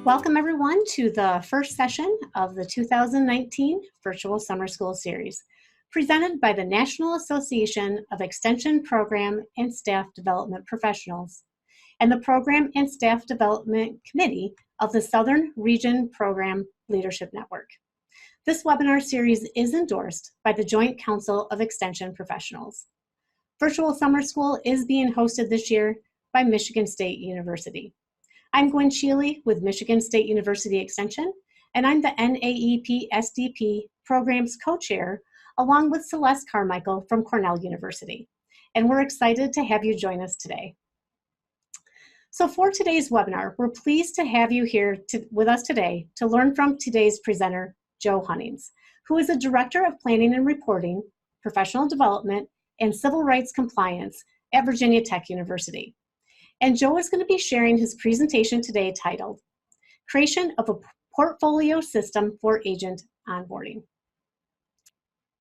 Welcome everyone to the first session of the 2019 Virtual Summer School Series, presented by the National Association of Extension Program and Staff Development Professionals and the Program and Staff Development Committee of the Southern Region Program Leadership Network. This webinar series is endorsed by the Joint Council of Extension Professionals. Virtual Summer School is being hosted this year by Michigan State University. I'm Gwen Sheely with Michigan State University Extension, and I'm the NAEP SDP Programs Co-Chair, along with Celeste Carmichael from Cornell University. And we're excited to have you join us today. So for today's webinar, we're pleased to have you here with us today to learn from today's presenter, Joe Hunnings, who is a Director of Planning and Reporting, Professional Development, and Civil Rights Compliance at Virginia Tech University. And Joe is going to be sharing his presentation today titled, Creation of a Portfolio System for Agent Onboarding.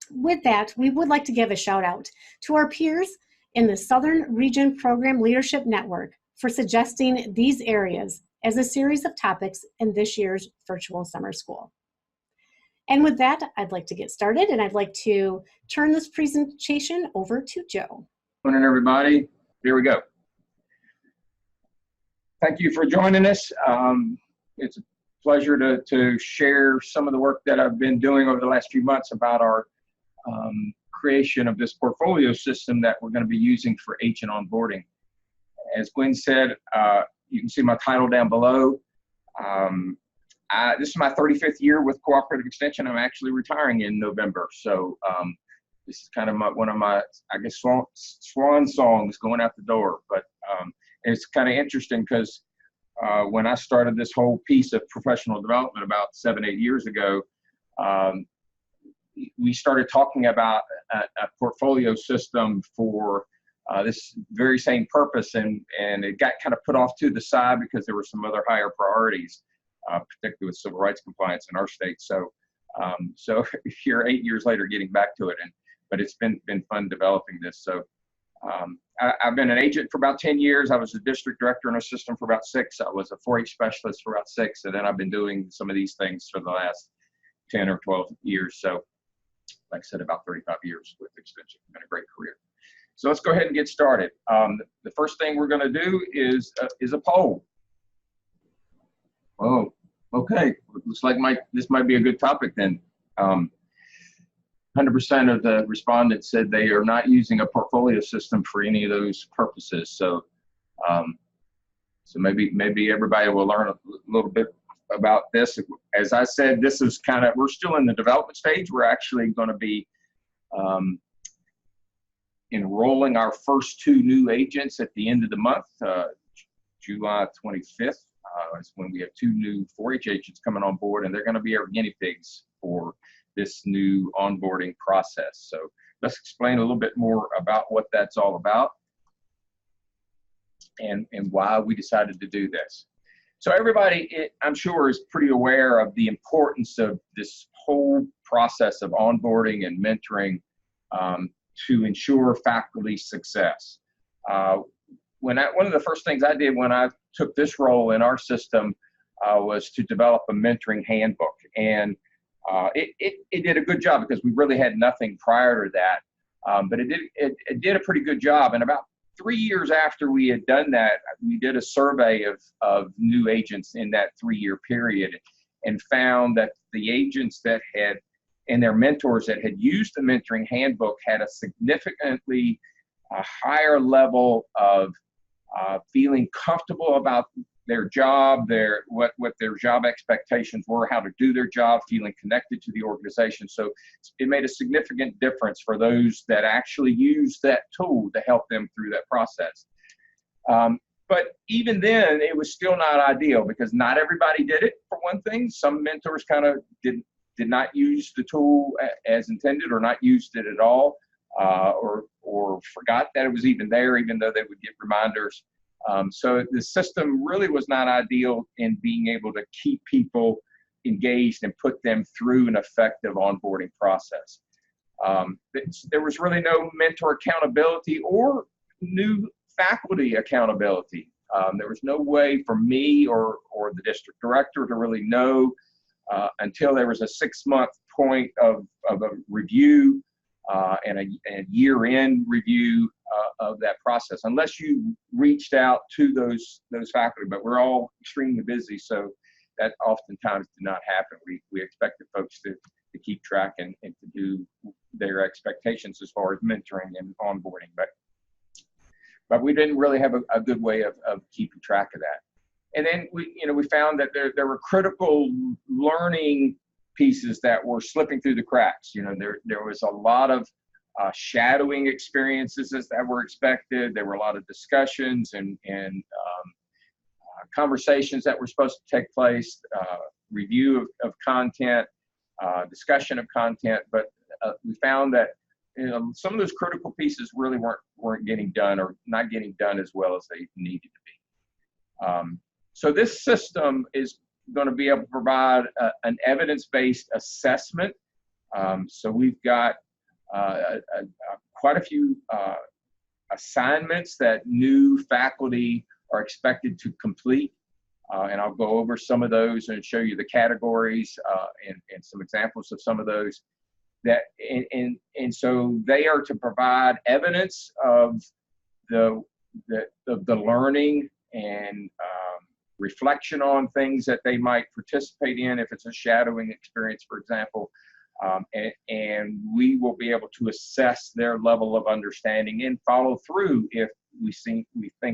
With that, we would like to give a shout out to our peers in the Southern Region Program Leadership Network for suggesting these areas as a series of topics in this year's Virtual Summer School. And with that, I'd like to get started, and I'd like to turn this presentation over to Joe. Good morning, everybody. Here we go. Thank you for joining us. It's a pleasure to share some of the work that I've been doing over the last few months about our creation of this portfolio system that we're going to be using for agent onboarding. As Gwen said, you can see my title down below. This is my 35th year with Cooperative Extension. I'm actually retiring in November. So this is kind of one of my, I guess, swan songs going out the door. But it's kind of interesting because when I started this whole piece of professional development about 7-8 years ago, we started talking about a portfolio system for this very same purpose, and it got kind of put off to the side because there were some other higher priorities, particularly with civil rights compliance in our state. So here 8 years later getting back to it, but it's been fun developing this. So I've been an agent for about 10 years. I was a district director in a system for about 6. I was a 4-H specialist for about 6, and then I've been doing some of these things for the last 10 or 12 years. So like I said, about 35 years with Extension. It's been a great career. So let's go ahead and get started. The first thing we're going to do is a poll. Oh, okay. Looks like this might be a good topic then. 100% of the respondents said they are not using a portfolio system for any of those purposes. So, so maybe everybody will learn a little bit about this. As I said, this is we're still in the development stage. We're actually going to be enrolling our first 2 new agents at the end of the month, July 25th. Is when we have 2 new 4-H agents coming on board, and they're going to be our guinea pigs for this new onboarding process. So let's explain a little bit more about what that's all about and why we decided to do this. So everybody, I'm sure, is pretty aware of the importance of this whole process of onboarding and mentoring to ensure faculty success. One of the first things I did when I took this role in our system was to develop a mentoring handbook, and it did a good job because we really had nothing prior to that, but it did a pretty good job. And about 3 years after we had done that, we did a survey of new agents in that 3-year period, and found that the agents that had and their mentors that had used the mentoring handbook had a significantly higher level of feeling comfortable about their job, what their job expectations were, how to do their job, feeling connected to the organization. So it made a significant difference for those that actually used that tool to help them through that process. But even then, it was still not ideal because not everybody did it, for one thing. Some mentors kind of did not use the tool as intended, or not used it at all, or forgot that it was even there, even though they would get reminders. So the system really was not ideal in being able to keep people engaged and put them through an effective onboarding process. There was really no mentor accountability or new faculty accountability. There was no way for me or the district director to really know until there was a 6-month point of a review and a year-end review of that process, unless you reached out to those faculty. But we're all extremely busy, so that oftentimes did not happen. We expected folks to keep track and to do their expectations as far as mentoring and onboarding, but we didn't really have a good way of keeping track of that. And then we found that there were critical learning pieces that were slipping through the cracks. There was a lot of shadowing experiences that were expected. There were a lot of discussions and conversations that were supposed to take place, review of content, discussion of content, but we found that some of those critical pieces really weren't getting done, or not getting done as well as they needed to be. So this system is going to be able to provide an evidence-based assessment. So we've got quite a few assignments that new faculty are expected to complete. And I'll go over some of those and show you the categories and some examples of some of those. And so they are to provide evidence of the learning and reflection on things that they might participate in, if it's a shadowing experience, for example. And we will be able to assess their level of understanding and follow through if we think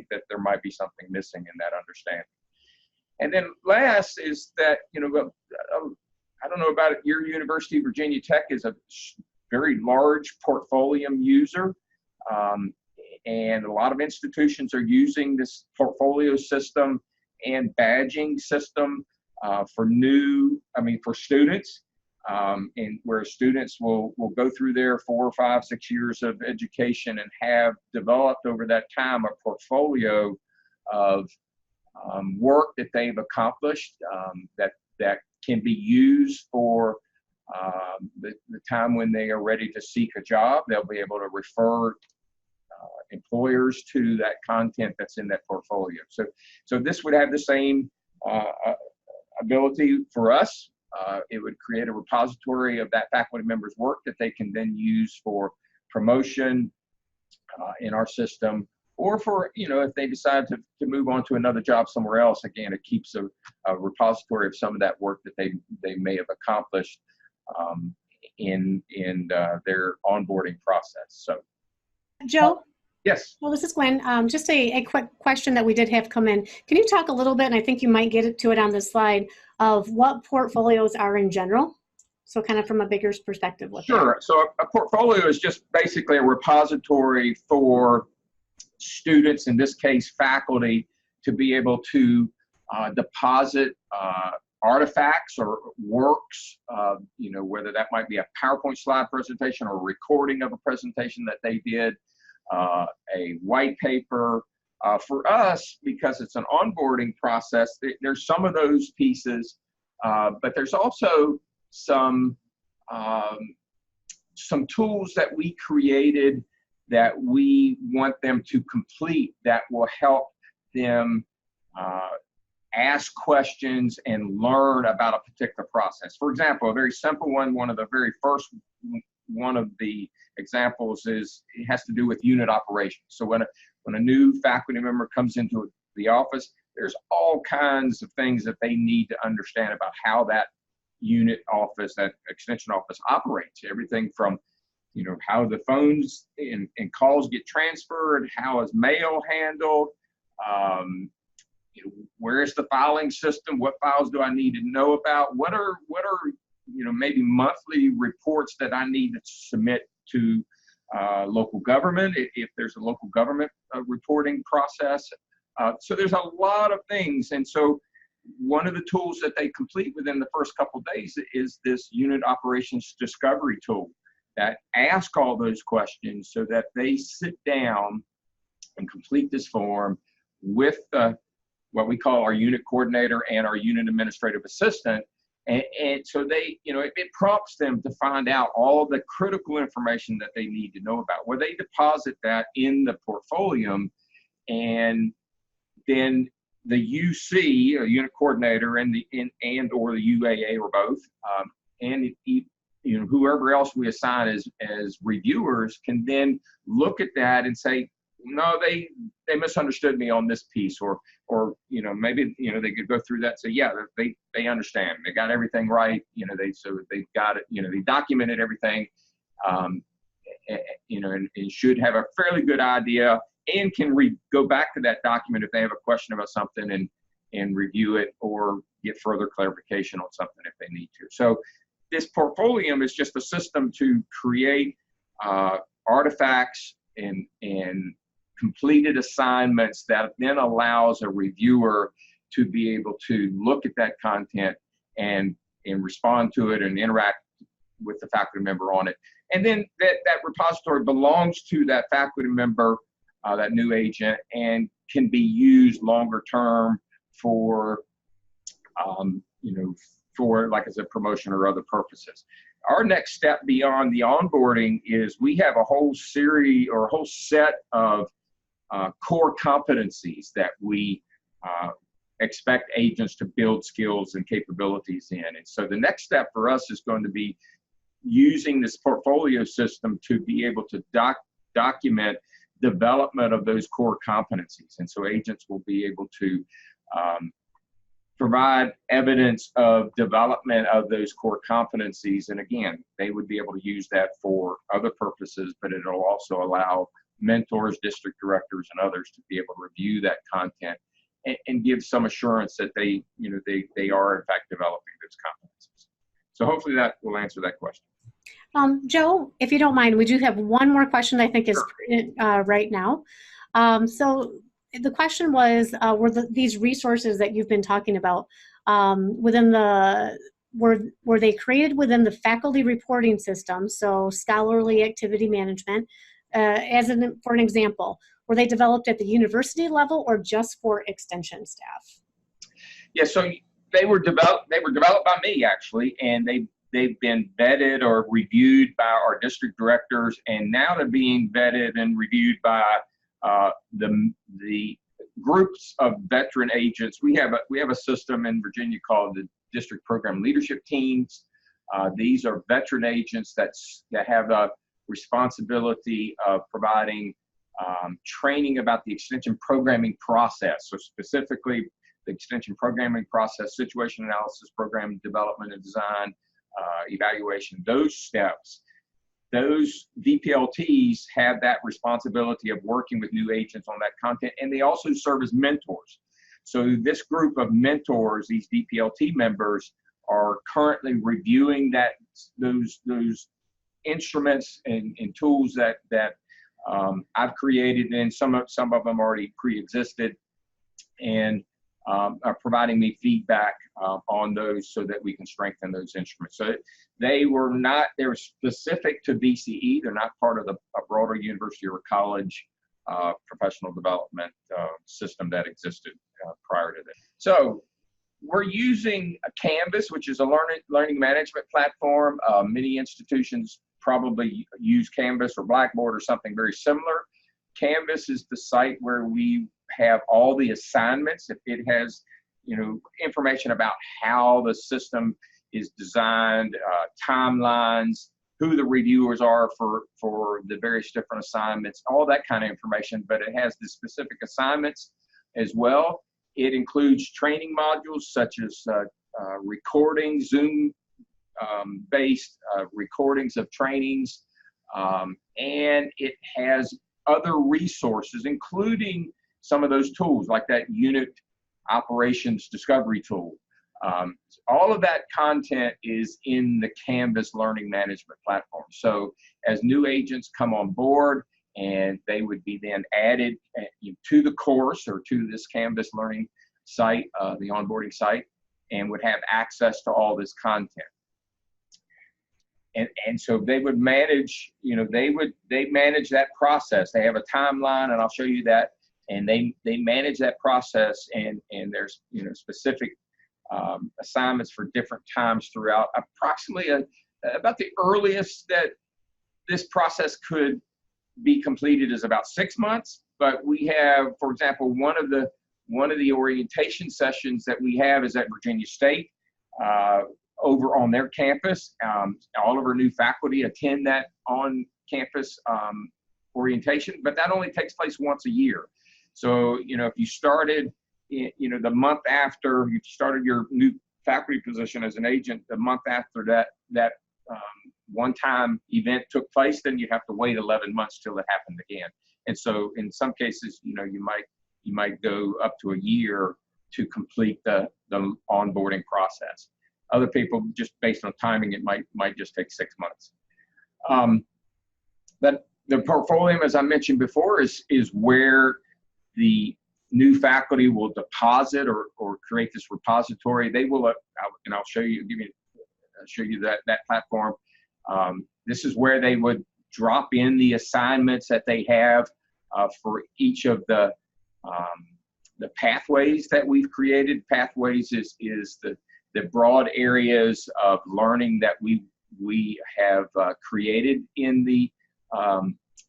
that there might be something missing in that understanding. And then last is that, I don't know about it, your university, Virginia Tech, is a very large Portfolium user. And a lot of institutions are using this portfolio system and badging system for students. And where students will go through their 4, 5, 6 years of education and have developed over that time a portfolio of work that they've accomplished that can be used for the time when they are ready to seek a job. They'll be able to refer employers to that content that's in that portfolio. So this would have the same ability for us. It would create a repository of that faculty member's work that they can then use for promotion in our system, or for, if they decide to move on to another job somewhere else. Again, it keeps a repository of some of that work that they may have accomplished in their onboarding process. So, Joe? Yes. Well, this is Gwen. Just a quick question that we did have come in. Can you talk a little bit, and I think you might get to it on this slide, of what portfolios are in general? So kind of from a bigger perspective. Sure. So a portfolio is just basically a repository for students, in this case faculty, to be able to deposit artifacts or works, whether that might be a PowerPoint slide presentation or a recording of a presentation that they did, a white paper. For us, because it's an onboarding process, there's some of those pieces, but there's also some tools that we created that we want them to complete that will help them ask questions and learn about a particular process. For example, a very simple one of the very first one of the examples it has to do with unit operations. So when a new faculty member comes into the office, there's all kinds of things that they need to understand about how that unit office, that extension office operates. Everything from, how the phones and calls get transferred, how is mail handled, where is the filing system, what files do I need to know about, what are maybe monthly reports that I need to submit to local government, if there's a local government reporting process. So there's a lot of things. And so one of the tools that they complete within the first couple of days is this unit operations discovery tool that asks all those questions, so that they sit down and complete this form with what we call our unit coordinator and our unit administrative assistant. And so it prompts them to find out all the critical information that they need to know about, where they deposit that in the portfolio. And then the UC, a unit coordinator, and or the UAA, or both, and whoever else we assign as reviewers can then look at that and say, no, they misunderstood me on this piece, or maybe they could go through that and say, yeah, they understand, they got everything right, they've got it, they documented everything, and should have a fairly good idea, and can go back to that document if they have a question about something and review it, or get further clarification on something if they need to. So this portfolio is just a system to create artifacts and completed assignments that then allows a reviewer to be able to look at that content and respond to it and interact with the faculty member on it. And then that repository belongs to that faculty member, that new agent, and can be used longer term for, like I said, promotion or other purposes. Our next step beyond the onboarding is we have a whole series or a whole set of core competencies that we expect agents to build skills and capabilities in. And so the next step for us is going to be using this portfolio system to be able to document development of those core competencies. And so agents will be able to provide evidence of development of those core competencies. And again, they would be able to use that for other purposes, but it'll also allow mentors, district directors, and others to be able to review that content and give some assurance that they are in fact developing those competencies. So hopefully that will answer that question. Joe, if you don't mind, we do have one more question I think is pertinent right now. So the question was, were these resources that you've been talking about were they created within the faculty reporting system, so scholarly activity management, for an example, were they developed at the university level or just for extension staff? Yeah, so they were developed by me, actually, and they've been vetted or reviewed by our district directors, and now they're being vetted and reviewed by the groups of veteran agents. We have a system in Virginia called the District Program Leadership Teams. These are veteran agents that have a responsibility of providing training about the extension programming process. So specifically, the extension programming process, situation analysis, program development and design, evaluation, those steps. Those DPLTs have that responsibility of working with new agents on that content, and they also serve as mentors. So this group of mentors, these DPLT members, are currently reviewing those instruments and tools that I've created, and some of them already pre-existed, and are providing me feedback on those so that we can strengthen those instruments. So they were specific to VCE. They're not part of a broader university or college professional development system that existed prior to this. So we're using Canvas, which is a learning management platform. Many institutions probably use Canvas or Blackboard or something very similar. Canvas is the site where we have all the assignments. It has, information about how the system is designed, timelines, who the reviewers are for the various different assignments, all that kind of information. But it has the specific assignments as well. It includes training modules such as recording, Zoom based recordings of trainings, and it has other resources, including some of those tools like that unit operations discovery tool. All of that content is in the Canvas learning management platform. So as new agents come on board, and they would be then added to the course or to this Canvas learning site, the onboarding site, and would have access to all this content. And so they would manage, they manage that process. They have a timeline, and I'll show you that. And they manage that process, and there's specific assignments for different times throughout. Approximately about the earliest that this process could be completed is about 6 months. But we have, for example, one of the one of the orientation sessions that we have is at Virginia State over on their campus. All of our new faculty attend that on-campus orientation, but that only takes place once a year. So, if you started, the month after you started your new faculty position as an agent, the month after that one-time event took place, then you have to wait 11 months till it happened again. And so in some cases, you might go up to a year to complete the onboarding process. Other people, just based on timing, it might just take 6 months. But the portfolio, as I mentioned before, is where the new faculty will deposit or create this repository. They will, and I'll show you, show you that platform. This is where they would drop in the assignments that they have for each of the pathways that we've created. Pathways is the broad areas of learning that we have created in the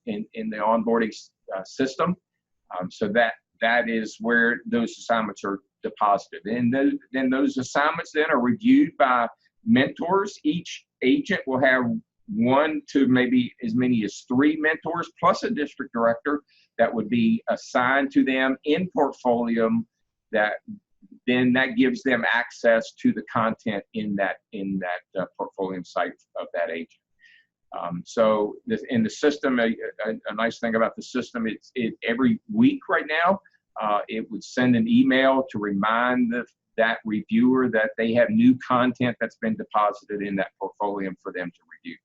onboarding system. So that is where those assignments are deposited. And then those assignments then are reviewed by mentors. Each agent will have 1 to maybe as many as 3 mentors plus a district director that would be assigned to them in Portfolium. That gives them access to the content in that Portfolium site of that agent. So in the system, a nice thing about the system, it every week right now, it would send an email to remind that reviewer that they have new content that's been deposited in that Portfolium for them to review.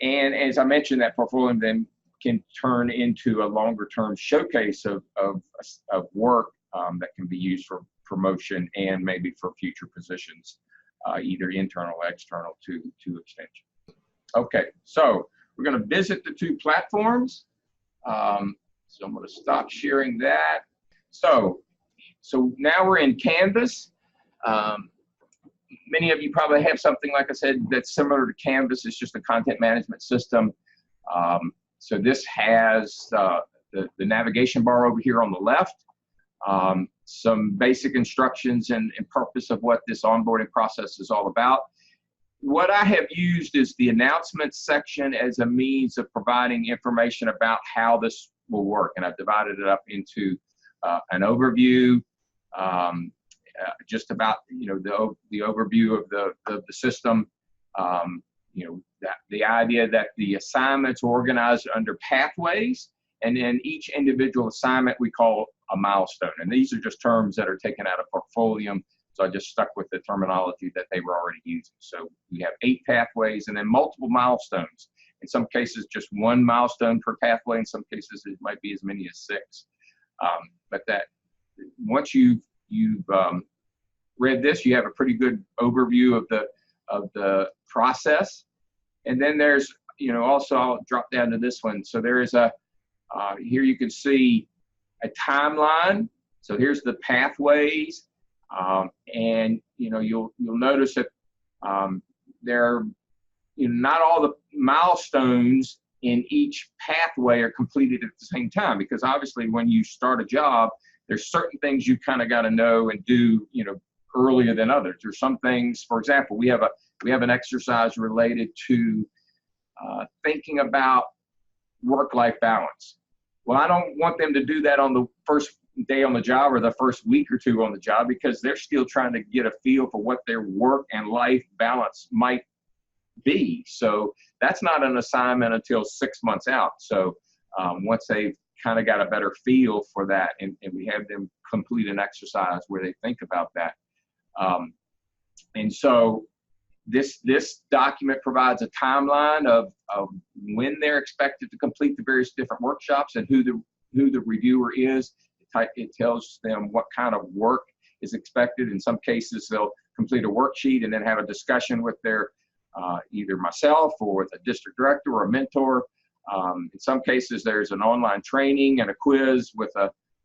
And as I mentioned, that Portfolium then can turn into a longer-term showcase of work that can be used for promotion and maybe for future positions, either internal or external to Extension. Okay, so we're going to visit the 2 platforms. So I'm going to stop sharing that. So now we're in Canvas. Many of you probably have something, like I said, that's similar to Canvas. It's just a content management system. So this has the navigation bar over here on the left, some basic instructions and purpose of what this onboarding process is all about. What I have used is the announcements section as a means of providing information about how this will work. And I've divided it up into an overview, just about, the overview of the system, the idea that the assignments are organized under pathways, and then each individual assignment we call a milestone. And these are just terms that are taken out of Portfolium, so I just stuck with the terminology that they were already using. So we have 8 pathways and then multiple milestones. In some cases, just 1 milestone per pathway. In some cases, it might be as many as 6. But that once you've read this, you have a pretty good overview of the process. And then there's, also I'll drop down to this one. So there is here you can see a timeline. So here's the pathways, and you'll notice that there are not all the milestones in each pathway are completed at the same time, because obviously when you start a job, there's certain things you kind of got to know and do earlier than others. There's some things, for example, we have an exercise related to thinking about work-life balance. Well, I don't want them to do that on the first day on the job or the first week or 2 on the job, because they're still trying to get a feel for what their work and life balance might be. So that's not an assignment until 6 months out. So once they've kind of got a better feel for that, and we have them complete an exercise where they think about that. And so this document provides a timeline of when they're expected to complete the various different workshops and who the reviewer is. It tells them what kind of work is expected. In some cases, they'll complete a worksheet and then have a discussion with their either myself or with a district director or a mentor. In some cases, there's an online training and a quiz with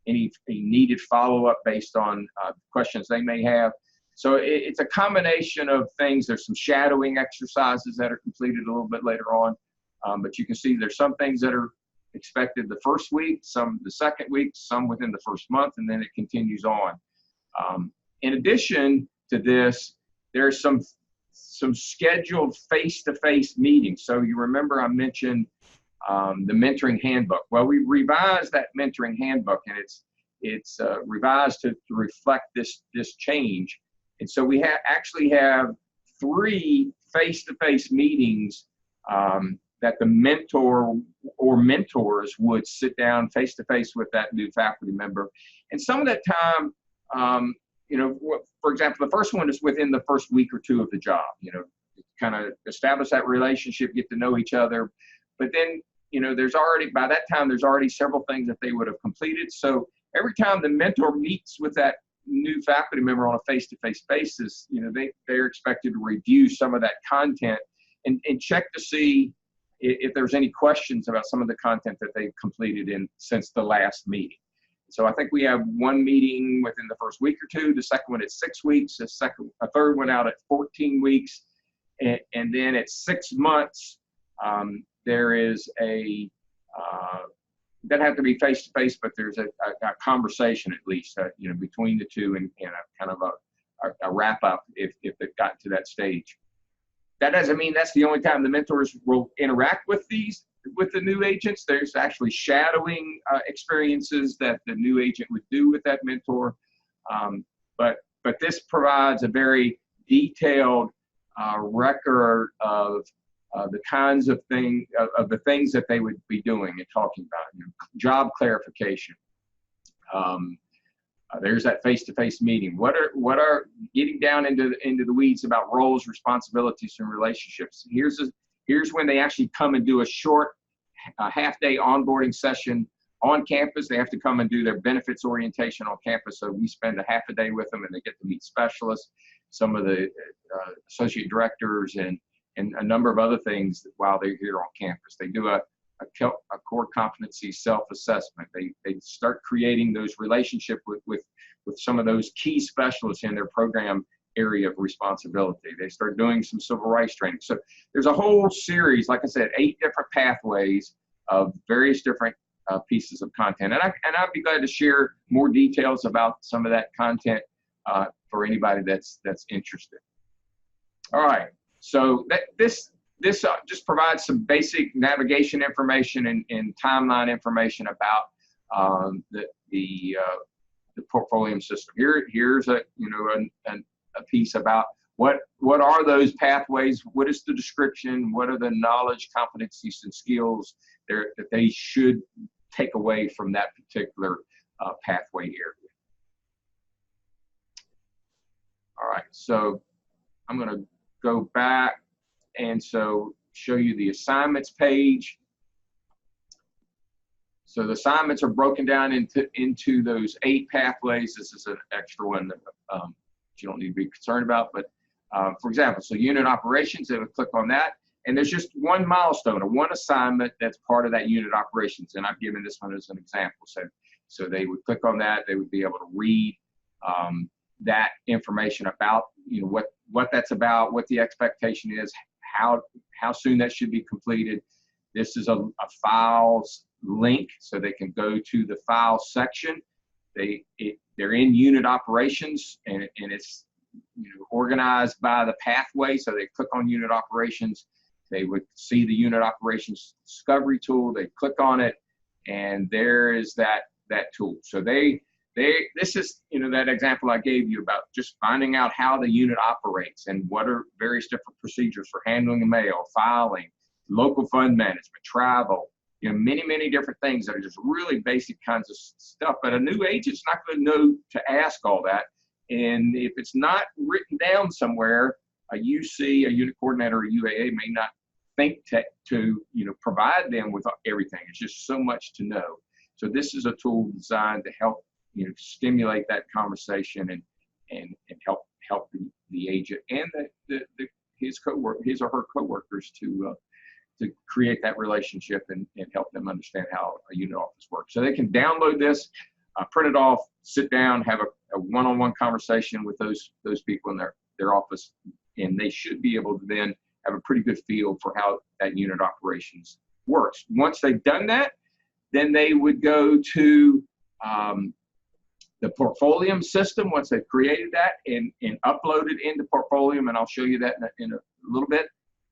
any needed follow-up based on questions they may have. So it's a combination of things. There's some shadowing exercises that are completed a little bit later on, but you can see there's some things that are expected the first week, some the second week, some within the first month, and then it continues on. In addition to this, there's some scheduled face-to-face meetings. So you remember I mentioned the mentoring handbook. Well, we revised that mentoring handbook, and it's revised to reflect this change. And so we actually have 3 face-to-face meetings that the mentor or mentors would sit down face-to-face with that new faculty member. And some of that time, you know, for example, the first one is within the first week or 2 of the job, you know, kind of establish that relationship, get to know each other. But then, you know, by that time, there's already several things that they would have completed. So every time the mentor meets with that new faculty member on a face-to-face basis, you know, they're expected to review some of that content and check to see if there's any questions about some of the content that they've completed since the last meeting. So I think we have 1 meeting within the first week or 2, the second one at 6 weeks, a third one out at 14 weeks, and then at 6 months, there is that have to be face-to-face, but there's a conversation at least, you know, between the two and a kind of a wrap-up if they've gotten to that stage. That doesn't mean that's the only time the mentors will interact with the new agents. There's actually shadowing experiences that the new agent would do with that mentor. But this provides a very detailed record of the kinds of the things that they would be doing and talking about. You know, job clarification. There's that face-to-face meeting. What are getting down into the weeds about roles, responsibilities, and relationships. Here's when they actually come and do a short half-day onboarding session on campus. They have to come and do their benefits orientation on campus. So we spend a half a day with them, and they get to meet specialists, some of the associate directors, and a number of other things while they're here on campus. They do a core competency self-assessment. They start creating those relationships with some of those key specialists in their program area of responsibility. They start doing some civil rights training. So there's a whole series, like I said, 8 different pathways of various different pieces of content. And I'd be glad to share more details about some of that content for anybody that's interested. All right, so this just provides some basic navigation information and timeline information about the portfolio system. Here's a piece about what are those pathways, what is the description, what are the knowledge, competencies, and skills that they should take away from that particular pathway area. All right, so I'm going to go back and so show you the assignments page. So the assignments are broken down into those 8 pathways. This is an extra one that you don't need to be concerned about. But for example, so unit operations, they would click on that. And there's just one milestone or one assignment that's part of that unit operations. And I've given this one as an example. So they would click on that. They would be able to read that information about, you know, what that's about, what the expectation is, how soon that should be completed. This is a files link, so they can go to the file section. They're in unit operations, and it's, you know, organized by the pathway. So they click on unit operations, they would see the unit operations discovery tool. They click on it, and there is that tool. So this is, you know, that example I gave you about just finding out how the unit operates and what are various different procedures for handling the mail, filing, local fund management, travel, you know, many different things that are just really basic kinds of stuff. But a new agent's not going to know to ask all that. And if it's not written down somewhere, a UC, a unit coordinator, or a UAA may not think to you know, provide them with everything. It's just so much to know. So this is a tool designed to help, you know, stimulate that conversation and help the agent and his or her coworkers to create that relationship and help them understand how a unit office works. So they can download this, print it off, sit down, have a one-on-one conversation with those people in their office, and they should be able to then have a pretty good feel for how that unit operations works. Once they've done that, they can then move on to the next step. So this is a tool designed to help, you know, stimulate that conversation and help the agent and his or her coworkers to create that relationship and help them understand how a unit office works. So they can download this, print it off, sit down, have a one-on-one conversation with those people in their office, and they should be able to then have a pretty good feel for how that unit operations works. Once they've done that, Then they would go to the Portfolium system once they've created that and upload it into Portfolium, and I'll show you that in a little bit.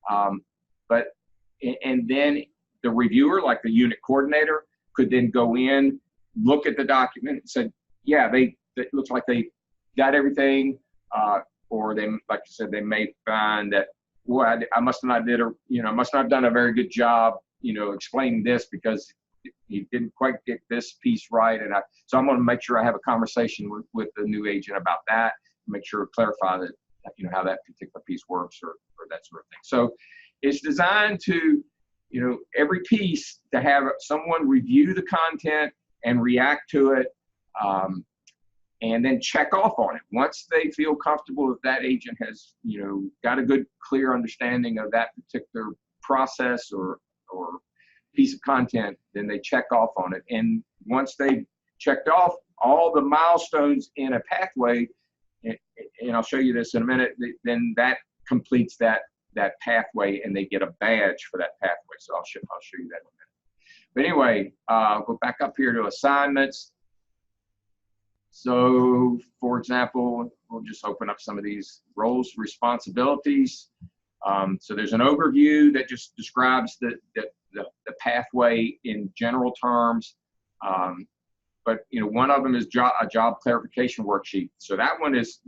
And then the reviewer, like the unit coordinator, could then go in, look at the document and say, yeah, it looks like they got everything, or they, like I said, they may find that, well, I must not have done a very good job, explaining this because he didn't quite get this piece right. So I'm going to make sure I have a conversation with the new agent about that, make sure to clarify that, how that particular piece works or that sort of thing. So it's designed to, every piece to have someone review the content and react to it, and then check off on it. Once they feel comfortable that agent has, got a good, clear understanding of that particular process or piece of content, then they check off on it. And once they've checked off all the milestones in a pathway, and I'll show you this in a minute, then that completes that pathway, and they get a badge for that pathway. So I'll show you that in a minute. But anyway, go back up here to assignments. So, for example, we'll just open up some of these roles, responsibilities. So there's an overview that just describes the pathway in general terms. But one of them is a job clarification worksheet. So that one is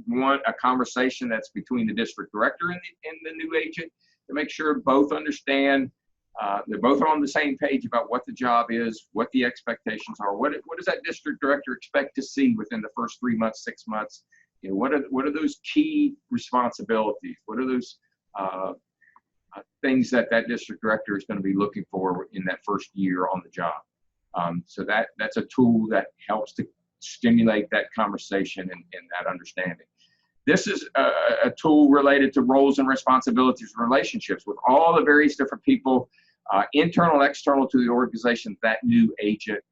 a conversation that's between the district director and the new agent to make sure both understand, they're both on the same page about what the job is, what the expectations are, what does that district director expect to see within the first 3 months, 6 months. What are those key responsibilities? What are those things that district director is going to be looking for in that first year on the job? So that's a tool that helps to stimulate that conversation and that understanding. This is a tool related to roles and responsibilities and relationships with all the various different people, internal and external to the organization that new agent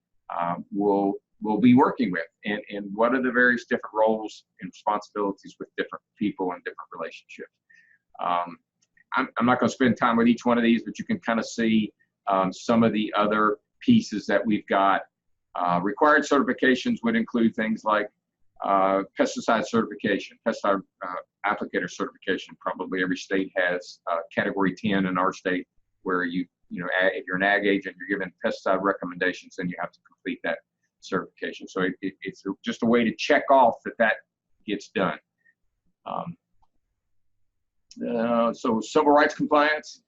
will be working with, and what are the various different roles and responsibilities with different people and different relationships. I'm not going to spend time with each one of these, but you can kind of see some of the other pieces that we've got. Required certifications would include things like pesticide certification, pesticide applicator certification. Probably every state has category 10 in our state, where if you're an ag agent, you're given pesticide recommendations, then you have to complete that certification. So it's just a way to check off that gets done. So civil rights compliance.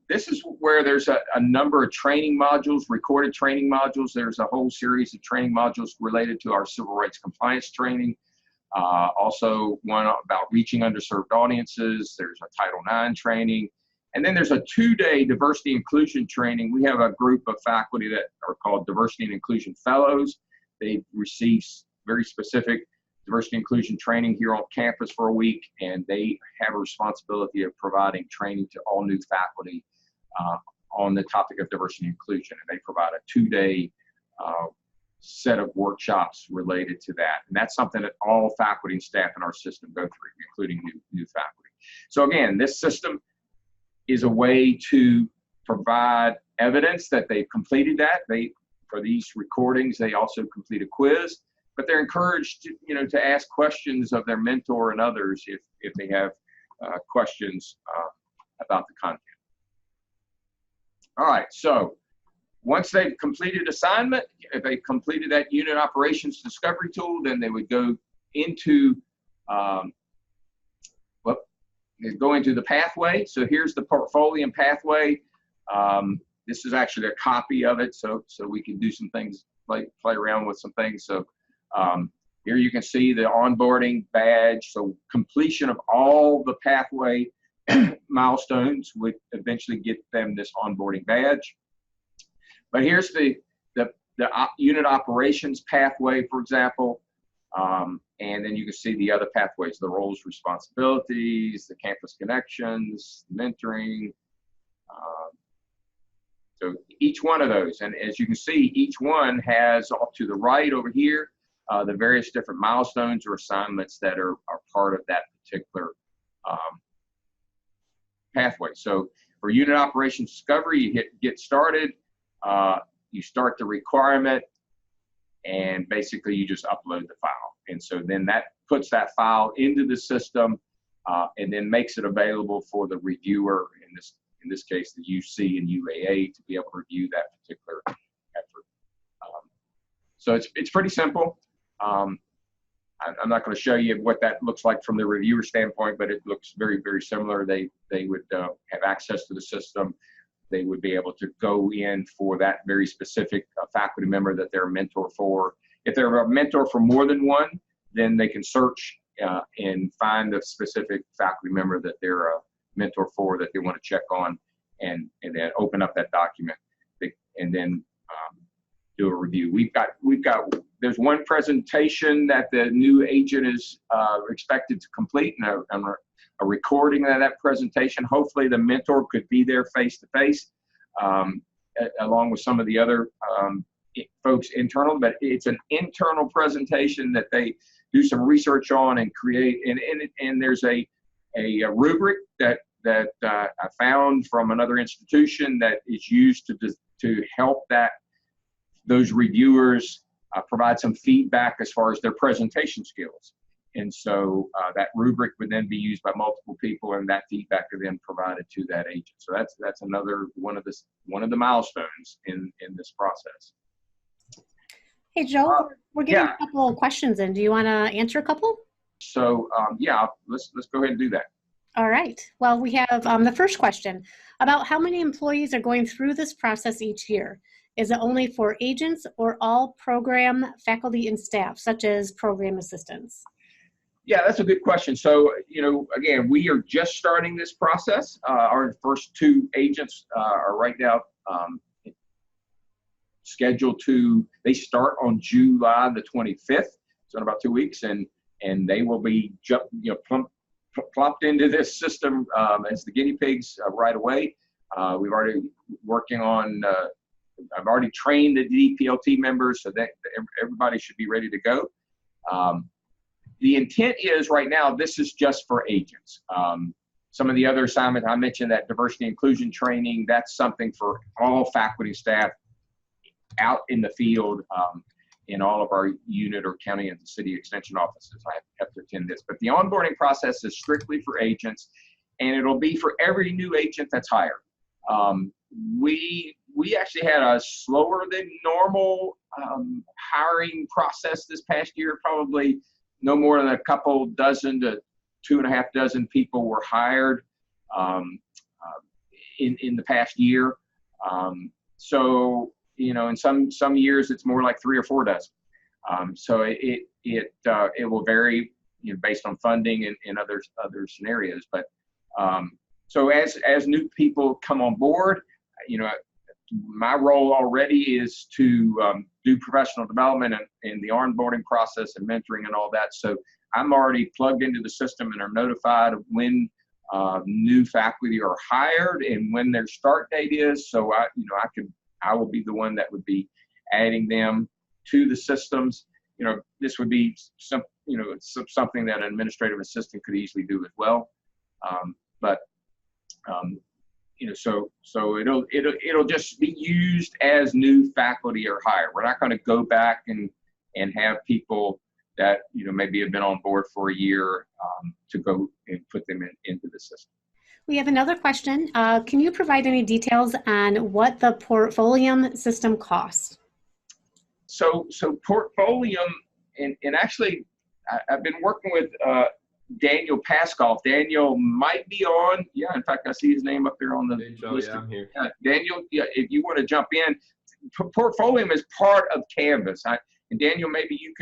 This is where there's a number of training modules, recorded training modules. There's a whole series of training modules related to our civil rights compliance training. Also one about reaching underserved audiences. There's a Title IX training. And then there's a 2-day diversity inclusion training. We have a group of faculty that are called Diversity and Inclusion Fellows. They receive very specific diversity inclusion training here on campus for a week, and they have a responsibility of providing training to all new faculty on the topic of diversity and inclusion. And they provide a 2-day set of workshops related to that. And that's something that all faculty and staff in our system go through, including new faculty. So again, this system is a way to provide evidence that they've completed that. For these recordings, they also complete a quiz, but they're encouraged to ask questions of their mentor and others if they have questions about the content. All right, so once they've completed assignment, if they completed that unit operations discovery tool, then they would go into the pathway. So here's the Portfolium pathway. This is actually a copy of it, so we can do some things, play around with some things. So here you can see the onboarding badge. So completion of all the pathway milestones would eventually get them this onboarding badge. But here's the unit operations pathway, for example. And then you can see the other pathways, the roles, responsibilities, the campus connections, mentoring. So each one of those, and as you can see, each one has off to the right over here, the various different milestones or assignments that are part of that particular pathway. So for unit operations discovery, you hit get started. you start the requirement, and basically you just upload the file. And so then that puts that file into the system, and then makes it available for the reviewer, in this case, the UC and UAA, to be able to review that particular effort. So it's pretty simple. I'm not going to show you what that looks like from the reviewer standpoint, but it looks very, very similar. They would have access to the system. They would be able to go in for that very specific faculty member that they're a mentor for. If they're a mentor for more than one, then they can search and find the specific faculty member that they're a mentor for that they want to check on, and then open up that document, and then do a review. There's one presentation that the new agent is expected to complete, and a recording of that presentation. Hopefully the mentor could be there face to face, along with some of the other folks internal, but it's an internal presentation that they do some research on and create. And there's a rubric that I found from another institution that is used to help those reviewers provide some feedback as far as their presentation skills. And so that rubric would then be used by multiple people, and that feedback is then provided to that agent. So that's another one of the milestones in this process. Hey, Joe, we're getting a couple of questions in. Do you want to answer a couple? So yeah, let's go ahead and do that. All right. Well, we have the first question about how many employees are going through this process each year. Is it only for agents or all program faculty and staff, such as program assistants? Yeah, that's a good question. So, again, we are just starting this process. Our first two agents are right now scheduled they start on July the 25th, so in about 2 weeks, and they will be plopped into this system as the guinea pigs right away. We've already working on, I've already trained the DPLT members so that everybody should be ready to go. The intent is right now, this is just for agents. Some of the other assignments, I mentioned that diversity inclusion training, that's something for all faculty staff out in the field in all of our unit or county and city extension offices. I have to attend this. But the onboarding process is strictly for agents, and it'll be for every new agent that's hired. We actually had a slower than normal hiring process this past year. Probably no more than a couple dozen to 2.5 dozen people were hired in the past year. So, in some years it's more like 3 or 4 dozen. So it will vary, based on funding and other scenarios. But so as new people come on board, my role already is to do professional development and the onboarding process and mentoring and all that. So I'm already plugged into the system and are notified of when new faculty are hired and when their start date is. So I will be the one that would be adding them to the systems. This would be something that an administrative assistant could easily do as well. So it'll just be used as new faculty are hired. We're not going to go back and have people that maybe have been on board for a year to go and put them into the system. We have another question. Can you provide any details on what the Portfolium system costs? So Portfolium, and actually I've been working with Daniel Paskoff. Daniel might be on. Yeah, in fact, I see his name up there on the list. Yeah, I'm here. Daniel, if you want to jump in, Portfolium is part of Canvas. And Daniel, maybe you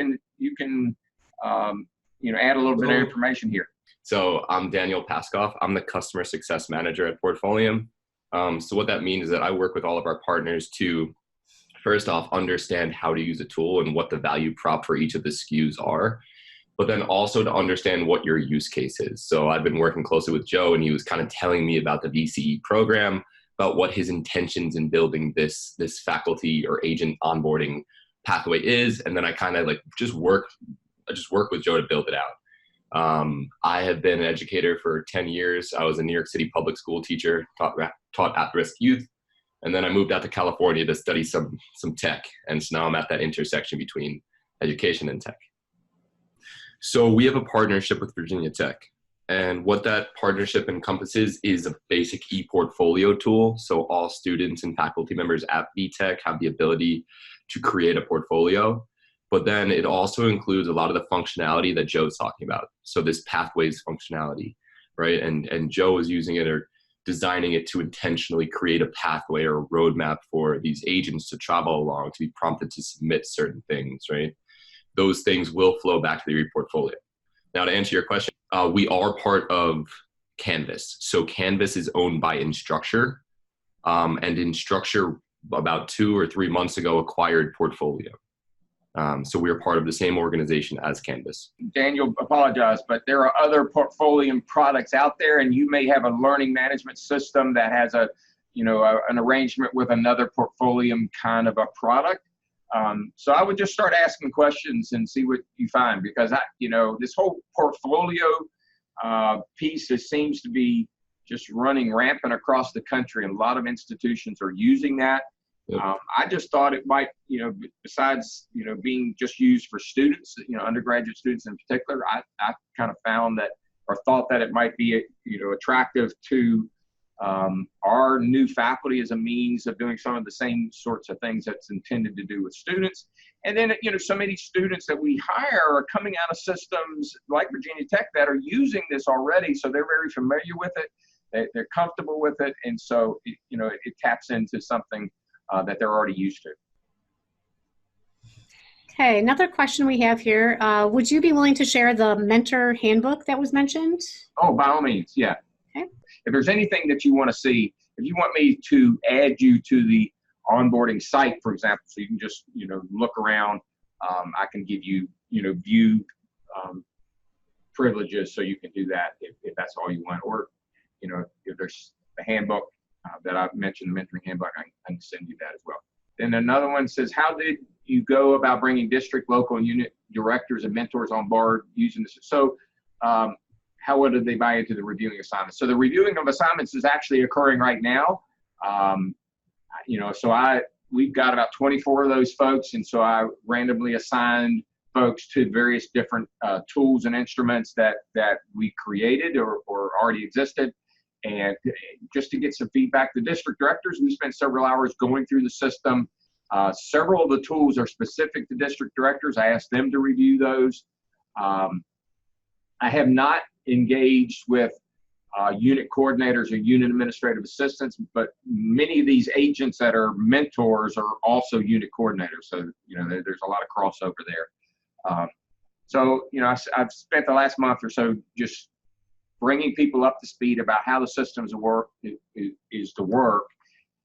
can add a little bit of information here. So I'm Daniel Paskoff. I'm the customer success manager at Portfolium. So what that means is that I work with all of our partners to, first off, understand how to use a tool and what the value prop for each of the SKUs are, but then also to understand what your use case is. So I've been working closely with Joe, and he was kind of telling me about the VCE program, about what his intentions in building this faculty or agent onboarding pathway is. And then I kind of just work with Joe to build it out. I have been an educator for 10 years. I was a New York City public school teacher, taught at-risk youth. And then I moved out to California to study some tech. And so now I'm at that intersection between education and tech. So we have a partnership with Virginia Tech. And what that partnership encompasses is a basic e-portfolio tool. So all students and faculty members at VTech have the ability to create a portfolio. But then it also includes a lot of the functionality that Joe's talking about. So this pathways functionality, right? And Joe is using it or designing it to intentionally create a pathway or a roadmap for these agents to travel along, to be prompted to submit certain things, right? Those things will flow back to the portfolio. Now, to answer your question, we are part of Canvas. So Canvas is owned by Instructure, and Instructure about 2 or 3 months ago acquired Portfolio. So we are part of the same organization as Canvas. Daniel, apologize, but there are other portfolio products out there, and you may have a learning management system that has an arrangement with another portfolio kind of a product. So I would just start asking questions and see what you find, because this whole portfolio piece seems to be just running rampant across the country, and a lot of institutions are using that. Yep. I just thought it might, besides, being just used for students, undergraduate students in particular, I kind of found that, or thought that it might be, attractive to our new faculty as a means of doing some of the same sorts of things that's intended to do with students. And then, so many students that we hire are coming out of systems like Virginia Tech that are using this already. So they're very familiar with it. They're comfortable with it. And so, it taps into something that they're already used to. Okay, another question we have here. Would you be willing to share the mentor handbook that was mentioned? Oh, by all means, yeah. Okay. If there's anything that you want to see, if you want me to add you to the onboarding site, for example, so you can just, look around, I can give you, view privileges, so you can do that if that's all you want. Or, if there's the handbook that I've mentioned, the mentoring handbook, I can send you that as well. Then another one says, how did you go about bringing district, local, and unit directors and mentors on board using this? So how did they buy into the reviewing assignments? So the reviewing of assignments is actually occurring right now. We've got about 24 of those folks, and so I randomly assigned folks to various different tools and instruments that we created or already existed. And just to get some feedback, the district directors, we spent several hours going through the system. Several of the tools are specific to district directors. I asked them to review those. I have not engaged with unit coordinators or unit administrative assistants, but many of these agents that are mentors are also unit coordinators. So, there's a lot of crossover there. I've spent the last month or so just bringing people up to speed about how the systems work is to work,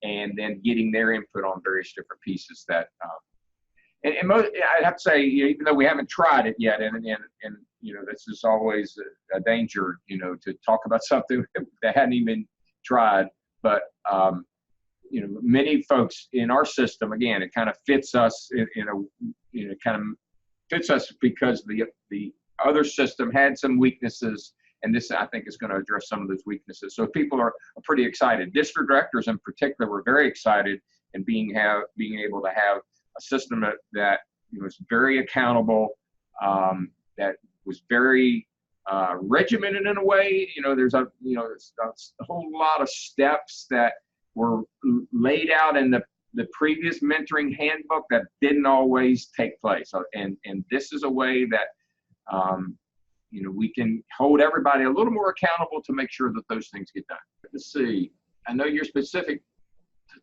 and then getting their input on various different pieces that, I have to say, even though we haven't tried it yet, and this is always a danger, to talk about something that hadn't even tried, but, many folks in our system, again, it kind of fits us fits us because the other system had some weaknesses, and this, I think, is going to address some of those weaknesses. So people are pretty excited. District directors in particular were very excited in being able to have a system that was very accountable, that was very regimented in a way. There's a whole lot of steps that were laid out in the previous mentoring handbook that didn't always take place. And this is a way that we can hold everybody a little more accountable to make sure that those things get done. Let's see. I know your specific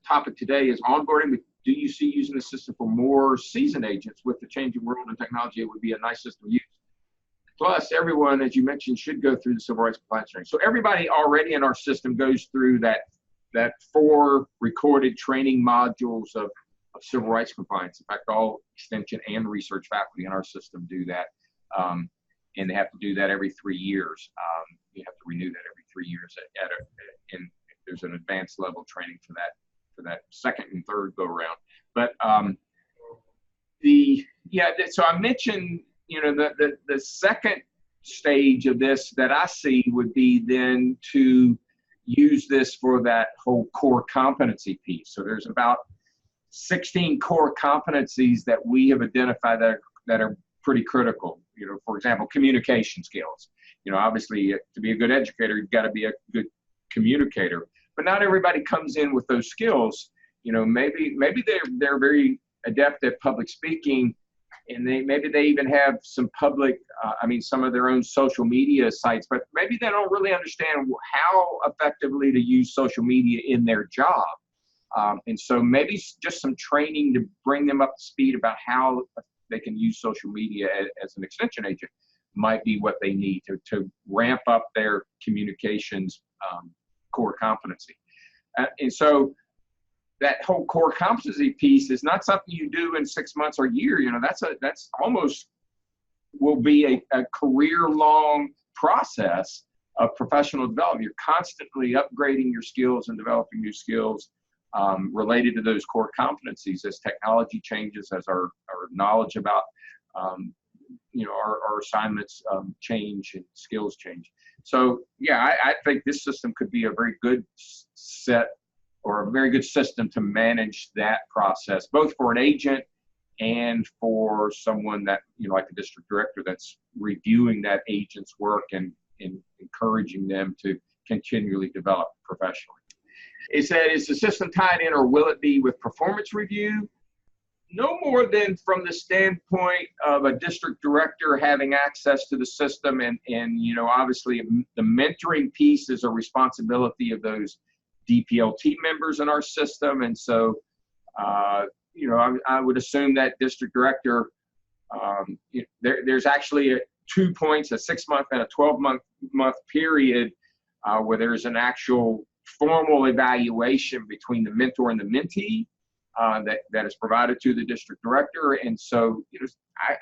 topic today is onboarding, but do you see using the system for more seasoned agents? With the changing world and technology, it would be a nice system to use. Plus, everyone, as you mentioned, should go through the civil rights compliance training. So everybody already in our system goes through that 4 recorded training modules of civil rights compliance. In fact, all extension and research faculty in our system do that. And they have to do that every 3 years. You have to renew that every 3 years and there's an advanced level training for that second and third go around. But so I mentioned, the second stage of this that I see would be then to use this for that whole core competency piece. So there's about 16 core competencies that we have identified that are pretty critical. You know, for example, communication skills. You know, obviously to be a good educator, you've got to be a good communicator. But not everybody comes in with those skills. You know, maybe they're very adept at public speaking, and maybe they even have some public, some of their own social media sites, but maybe they don't really understand how effectively to use social media in their job. And so maybe just some training to bring them up to speed about how they can use social media as an extension agent might be what they need to ramp up their communications core competency. And so that whole core competency piece is not something you do in 6 months or a year. You know, that's almost will be a career-long process of professional development. You're constantly upgrading your skills and developing new skills related to those core competencies as technology changes, as our knowledge about our assignments change and skills change. So yeah, I think this system could be a very good set or a very good system to manage that process, both for an agent and for someone that, you know, like the district director that's reviewing that agent's work and encouraging them to continually develop professionally. Is the system tied in, or will it be with performance review? No more than from the standpoint of a district director having access to the system, and you know, obviously the mentoring piece is a responsibility of those DPLT members in our system. And so, you know, I would assume that district director, there's actually 2 points, a 6-month and a 12-month period where there's an actual formal evaluation between the mentor and the mentee that is provided to the district director. And so, you know,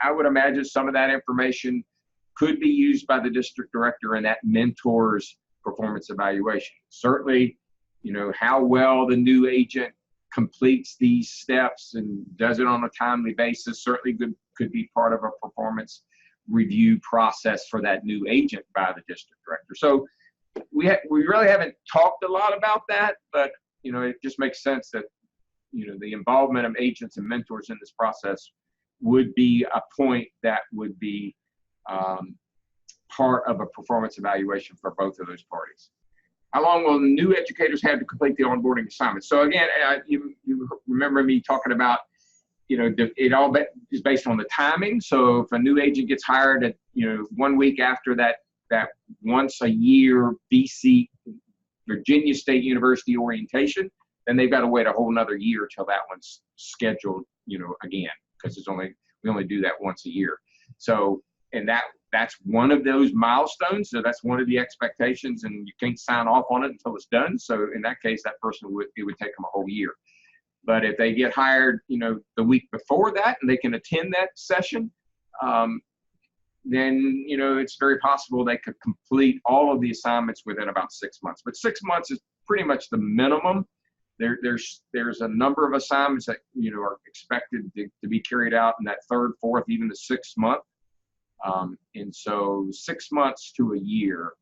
I would imagine some of that information could be used by the district director in that mentor's performance evaluation. Certainly, you know, how well the new agent completes these steps and does it on a timely basis certainly could be part of a performance review process for that new agent by the district director. So we really haven't talked a lot about that, but you know, it just makes sense that, you know, the involvement of agents and mentors in this process would be a point that would be part of a performance evaluation for both of those parties. How long will the new educators have to complete the onboarding assignment? So again, you remember me talking about, you know, it all is based on the timing. So if a new agent gets hired at, you know, 1 week after that once a year BC, Virginia State University orientation, then they've got to wait a whole nother year till that one's scheduled, you know, again, because we only do that once a year. So, and that's one of those milestones. So that's one of the expectations, and you can't sign off on it until it's done. So in that case, that person it would take them a whole year. But if they get hired, you know, the week before that, and they can attend that session, then, you know, it's very possible they could complete all of the assignments within about 6 months. But 6 months is pretty much the minimum. There's a number of assignments that, you know, are expected to be carried out in that 3rd, 4th, even the 6th month. And so 6 months to a year.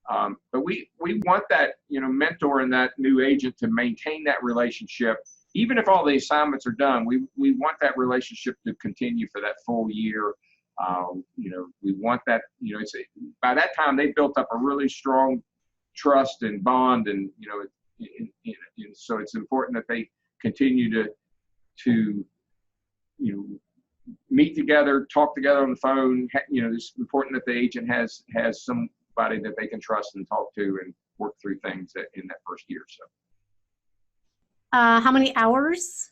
But we want that, you know, mentor and that new agent to maintain that relationship. Even if all the assignments are done, we want that relationship to continue for that full year. You know, we want that, you know, by that time they built up a really strong trust and bond, and, you know, and so it's important that they continue to, you know, meet together, talk together on the phone. You know, it's important that the agent has somebody that they can trust and talk to and work through things in that first year. So, how many hours?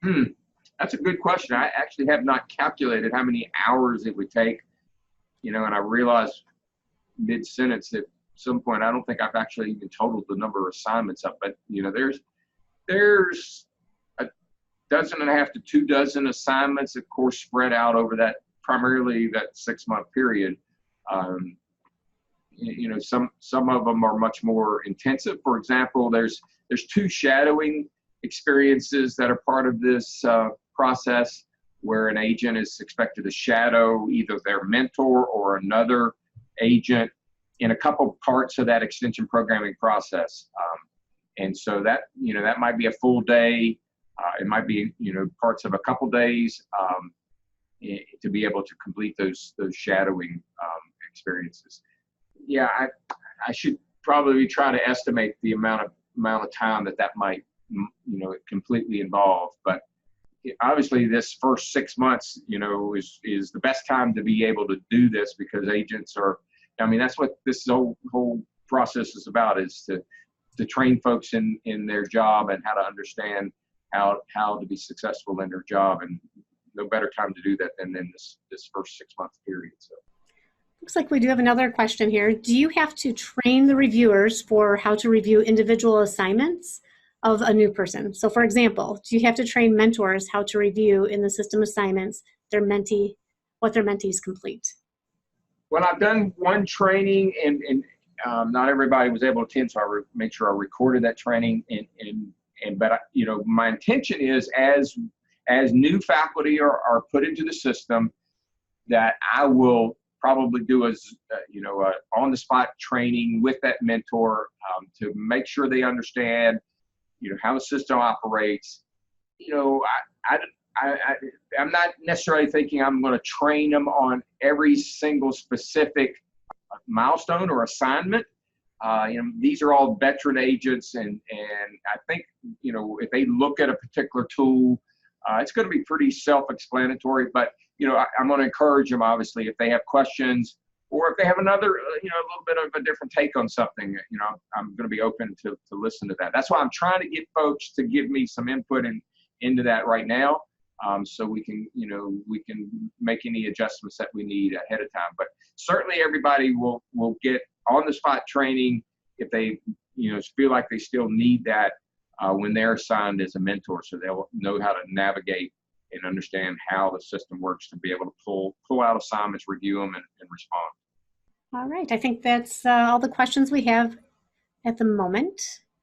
That's a good question. I actually have not calculated how many hours it would take, you know, and I realized mid-sentence at some point, I don't think I've actually even totaled the number of assignments up, but, you know, there's 1.5 to 2 dozen assignments, of course, spread out over that, primarily that 6-month period. You know, some of them are much more intensive. For example, there's 2 shadowing experiences that are part of this process, where an agent is expected to shadow either their mentor or another agent in a couple parts of that extension programming process. And so that, that might be a full day. It might be, parts of a couple days to be able to complete those shadowing experiences. Yeah, I should probably try to estimate the amount of time that might, completely involve. But obviously, this first 6 months, is the best time to be able to do this, because agents are. I mean, that's what this whole process is about: is to train folks in their job and how to understand how to be successful in their job. And no better time to do that than in this first 6 month period. So. Looks like we do have another question here. Do you have to train the reviewers for how to review individual assignments of a new person? So for example, do you have to train mentors how to review in the system assignments what their mentees complete? Well, I've done one training, and not everybody was able to attend, so I make sure I recorded that training. But my intention is, as new faculty are put into the system, that I will probably do a on-the-spot training with that mentor to make sure they understand, how the system operates. I'm not necessarily thinking I'm going to train them on every single specific milestone or assignment. These are all veteran agents, and I think, if they look at a particular tool, it's going to be pretty self-explanatory. But I'm going to encourage them, obviously, if they have questions, or if they have another, a little bit of a different take on something. I'm going to be open to listen to that. That's why I'm trying to get folks to give me some input into that right now, so we can make any adjustments that we need ahead of time. But certainly everybody will get on-the-spot training if they feel like they still need that when they're assigned as a mentor, so they'll know how to navigate and understand how the system works to be able to pull out assignments, review them, and respond. All right. I think that's all the questions we have at the moment.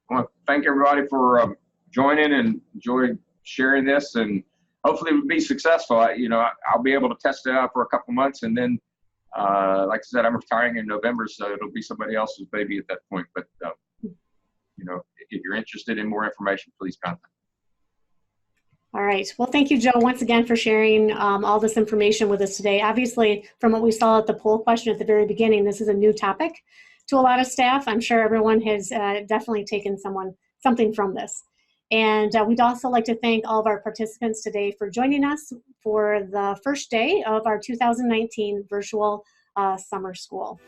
I want to thank everybody for joining, and enjoy sharing this, and hopefully we'll be successful. I'll be able to test it out for a couple months, and then, like I said, I'm retiring in November, so it'll be somebody else's baby at that point. But, if you're interested in more information, please contact me. All right. Well, thank you, Joe, once again for sharing all this information with us today. Obviously, from what we saw at the poll question at the very beginning, this is a new topic to a lot of staff. I'm sure everyone has definitely taken something from this. And we'd also like to thank all of our participants today for joining us for the first day of our 2019 virtual summer school.